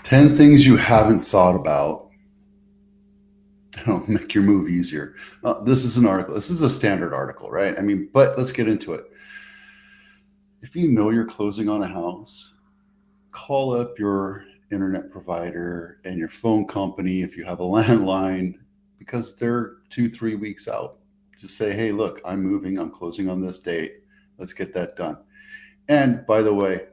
10 things you haven't thought about that'll make your move easier. This is an article. This is a standard article, right? I mean, but let's get into it. If you know you're closing on a house, call up your internet provider and your phone company if you have a landline because they're 2, 3 weeks out. Just say, hey, look, I'm moving, I'm closing on this date. Let's get that done. And by the way,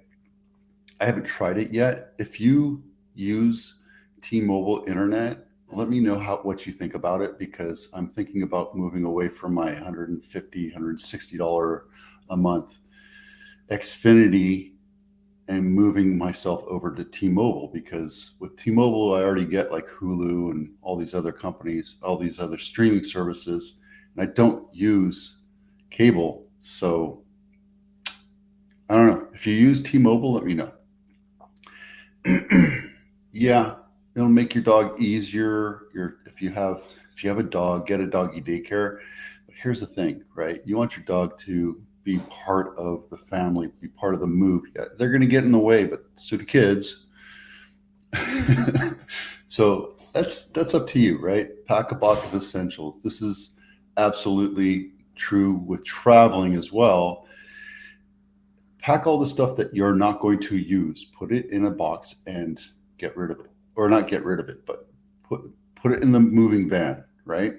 I haven't tried it yet. If you use T-Mobile internet, let me know what you think about it because I'm thinking about moving away from my $150, $160 a month Xfinity and moving myself over to T-Mobile because with T-Mobile I already get like Hulu and all these other companies, all these other streaming services, and I don't use cable. So I don't know. If you use T-Mobile, let me know. Yeah, it'll make your dog easier. If you have a dog, get a doggy daycare. But here's the thing, right? You want your dog to be part of the family, be part of the move. Yeah, they're going to get in the way, but so do kids. So that's up to you, right? Pack a box of essentials. This is absolutely true with traveling as well. Pack all the stuff that you're not going to use, put it in a box and get rid of it. Or not get rid of it, but put put it in the moving van, right?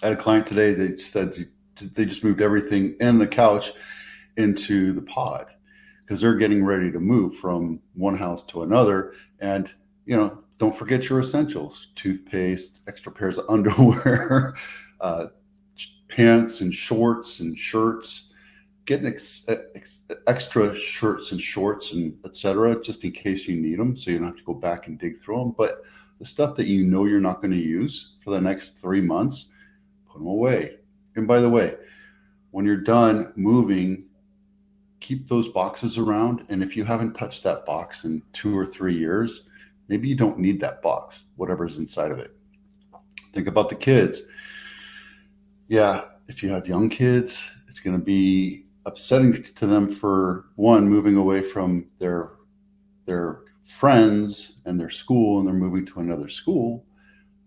I had a client today, they said they just moved everything and the couch into the pod because they're getting ready to move from one house to another. And, don't forget your essentials: toothpaste, extra pairs of underwear, uh, pants and shorts and shirts. Get extra shirts and shorts and etc. just in case you need them, so you don't have to go back and dig through them. But the stuff that you know you're not going to use for the next 3 months, put them away. And by the way, when you're done moving, keep those boxes around. And if you haven't touched that box in 2 or 3 years, maybe you don't need that box, whatever's inside of it. Think about the kids. Yeah, if you have young kids, it's going to be upsetting to them for one, moving away from their friends and their school, and they're moving to another school.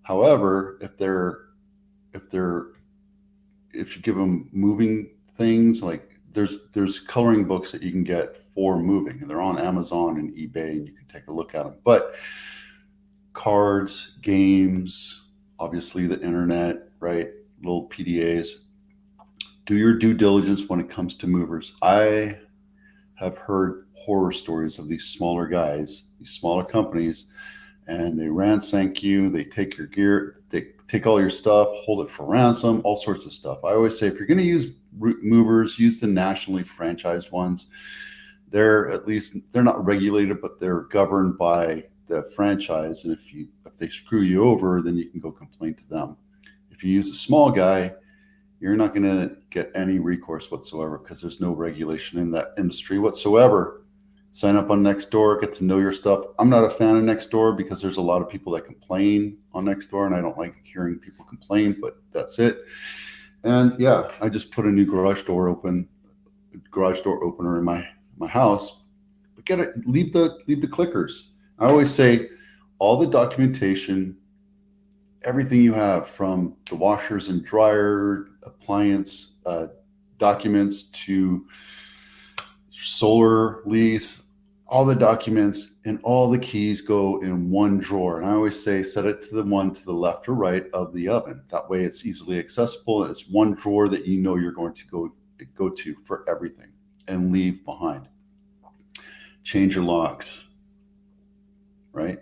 However, if they're if you give them moving things, like there's coloring books that you can get for moving, and they're on Amazon and eBay, and you can take a look at them. But cards, games, obviously the internet, right? Little PDAs. Do your due diligence when it comes to movers. I have heard horror stories of these smaller guys, these smaller companies, and they ransack you. They take your gear, they take all your stuff, hold it for ransom, all sorts of stuff. I always say if you're going to use movers, use the nationally franchised ones. They're not regulated, but they're governed by the franchise. And if they screw you over, then you can go complain to them. If you use a small guy, you're not going to get any recourse whatsoever because there's no regulation in that industry whatsoever. Sign up on Nextdoor, get to know your stuff. I'm not a fan of Nextdoor because there's a lot of people that complain on Nextdoor, and I don't like hearing people complain, but that's it. And yeah, I just put a new garage door opener in my house. But leave the clickers. I always say all the documentation, everything you have from the washers and dryer, appliance documents to solar lease, all the documents and all the keys go in one drawer. And I always say set it to the one to the left or right of the oven. That way it's easily accessible. It's one drawer that you know you're going to go to for everything and leave behind. Change your locks, right?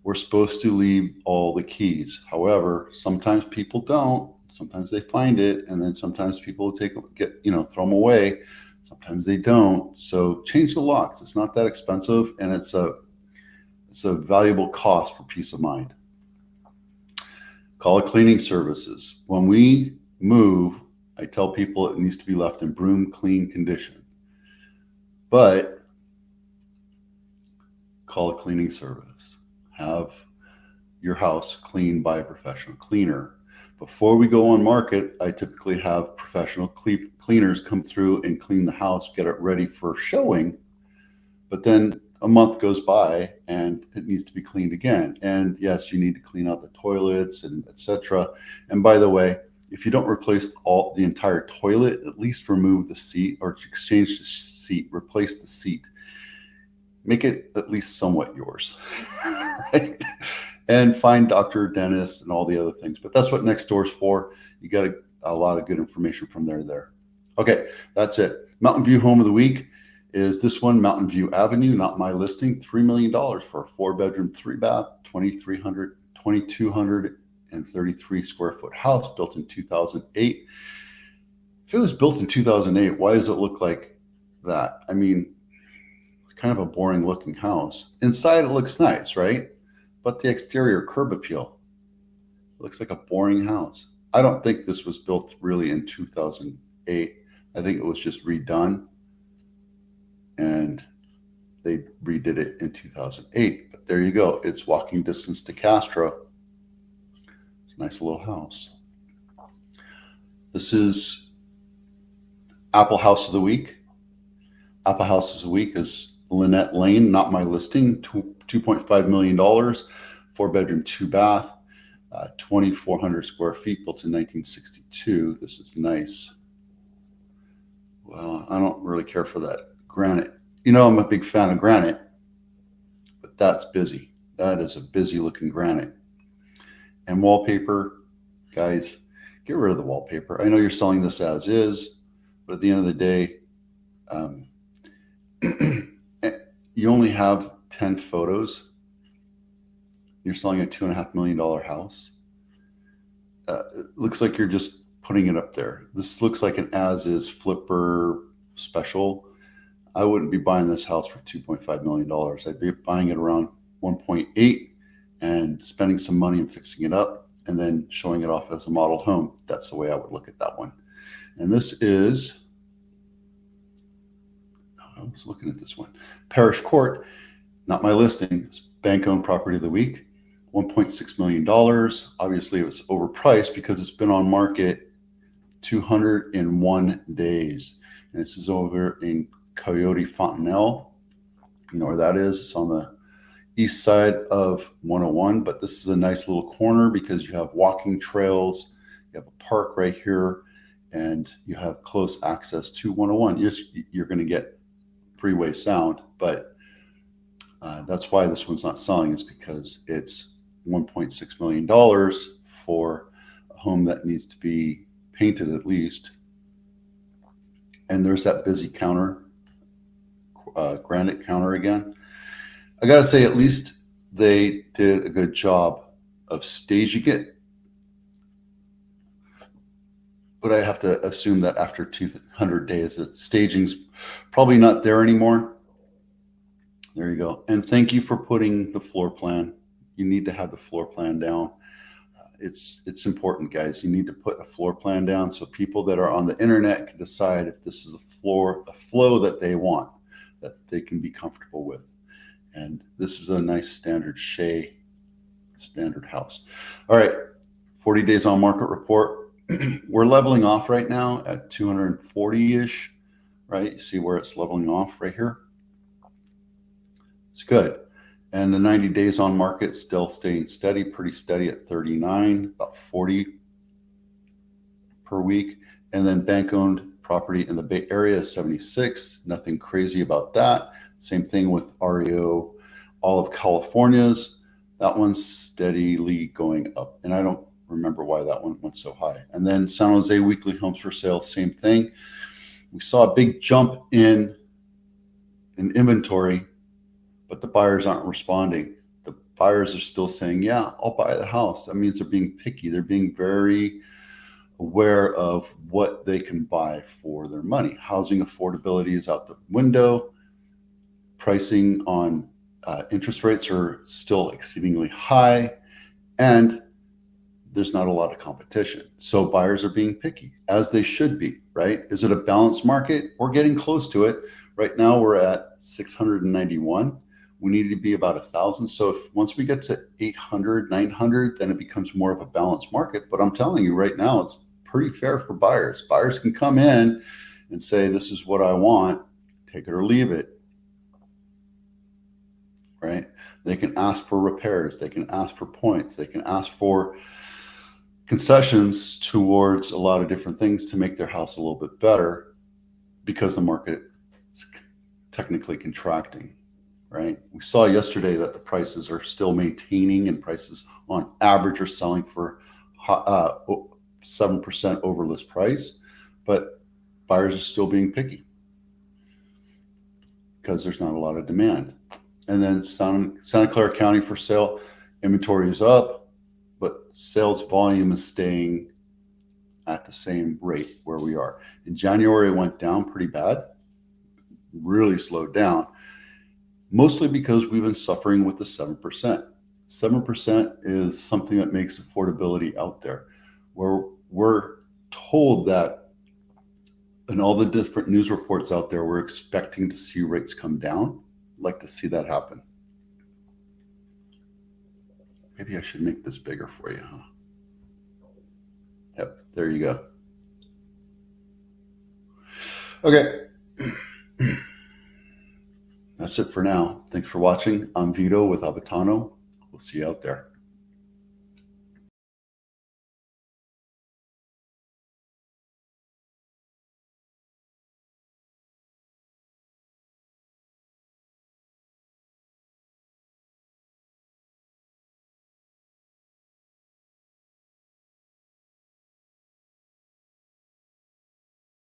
We're supposed to leave all the keys. However, sometimes people don't. Sometimes they find it, and then sometimes people throw them away. Sometimes they don't. So change the locks. It's not that expensive, and it's a valuable cost for peace of mind. Call it cleaning services. When we move, I tell people it needs to be left in broom clean condition. But call a cleaning service. Have your house cleaned by a professional cleaner. Before we go on market, I typically have professional cleaners come through and clean the house, get it ready for showing. But then a month goes by and it needs to be cleaned again. And yes, you need to clean out the toilets and etc. And by the way, if you don't replace the entire toilet, at least remove the seat or exchange the seat, replace the seat. Make it at least somewhat yours, right? And find doctor, dentist, and all the other things. But that's what Nextdoor's for. You got a lot of good information from there. Okay, that's it. Mountain View Home of the Week is this one, Mountain View Avenue, not my listing, $3 million for a 4-bedroom, 3-bath, 2,233 square foot house built in 2008. If it was built in 2008, why does it look like that? I mean, it's kind of a boring looking house. Inside it looks nice, right? But the exterior curb appeal looks like a boring house. I don't think this was built really in 2008. I think it was just redone and they redid it in 2008. But there you go. It's walking distance to Castro. It's a nice little house. This is Apple House of the Week. Apple House of the Week is Lynette Lane, not my listing, $2.5 million, 4-bedroom, 2-bath, 2,400 square feet, built in 1962. This is nice. Well, I don't really care for that granite. You know, I'm a big fan of granite, but that's busy. That is a busy looking granite. And wallpaper, guys, get rid of the wallpaper. I know you're selling this as is, but at the end of the day, you only have 10 photos. You're selling a $2.5 million house. It looks like you're just putting it up there. This looks like an as-is flipper special. I wouldn't be buying this house for $2.5 million. I'd be buying it around 1.8 and spending some money and fixing it up and then showing it off as a model home. That's the way I would look at that one. And this is, I was looking at this one, Parish Court, not my listing. It's bank-owned property of the week, $1.6 million. Obviously, it was overpriced because it's been on market 201 days. And this is over in Coyote Fontanelle. You know where that is? It's on the east side of 101, but this is a nice little corner because you have walking trails, you have a park right here, and you have close access to 101. You're going to get freeway sound, but that's why this one's not selling, is because it's $1.6 million for a home that needs to be painted at least. And there's that busy counter, granite counter again. I got to say, at least they did a good job of staging it. But I have to assume that after 200 days, the staging's probably not there anymore. There you go. And thank you for putting the floor plan. You need to have the floor plan down. It's important, guys. You need to put a floor plan down so people that are on the internet can decide if this is a flow that they want, that they can be comfortable with. And this is a nice standard Shea standard house. All right, 40 days on market report. We're leveling off right now at 240-ish, right? You see where it's leveling off right here? It's good. And the 90 days on market still staying steady, pretty steady at 39, about 40 per week. And then bank-owned property in the Bay Area is 76. Nothing crazy about that. Same thing with REO, all of California's. That one's steadily going up. And I don't remember why that one went so high. And then San Jose weekly homes for sale, same thing. We saw a big jump in inventory, but the buyers aren't responding. The buyers are still saying, yeah, I'll buy the house. That means they're being picky. They're being very aware of what they can buy for their money. Housing affordability is out the window. Pricing on interest rates are still exceedingly high, and there's not a lot of competition. So buyers are being picky, as they should be, right? Is it a balanced market? We're getting close to it. Right now we're at 691. We need to be about 1,000. So if once we get to 800, 900, then it becomes more of a balanced market. But I'm telling you right now, it's pretty fair for buyers. Buyers can come in and say, this is what I want, take it or leave it. right? They can ask for repairs. They can ask for points. They can ask for concessions towards a lot of different things to make their house a little bit better because the market is technically contracting, right? We saw yesterday that the prices are still maintaining, and prices on average are selling for 7% over list price, but buyers are still being picky because there's not a lot of demand. And then Santa Clara County for sale, inventory is up, but sales volume is staying at the same rate where we are. In January, it went down pretty bad, really slowed down, mostly because we've been suffering with the 7%. 7% is something that makes affordability out there, where we're told that in all the different news reports out there, we're expecting to see rates come down. I'd like to see that happen. Maybe I should make this bigger for you, huh? Yep, there you go. Okay. That's it for now. Thanks for watching. I'm Vito with Abitano. We'll see you out there.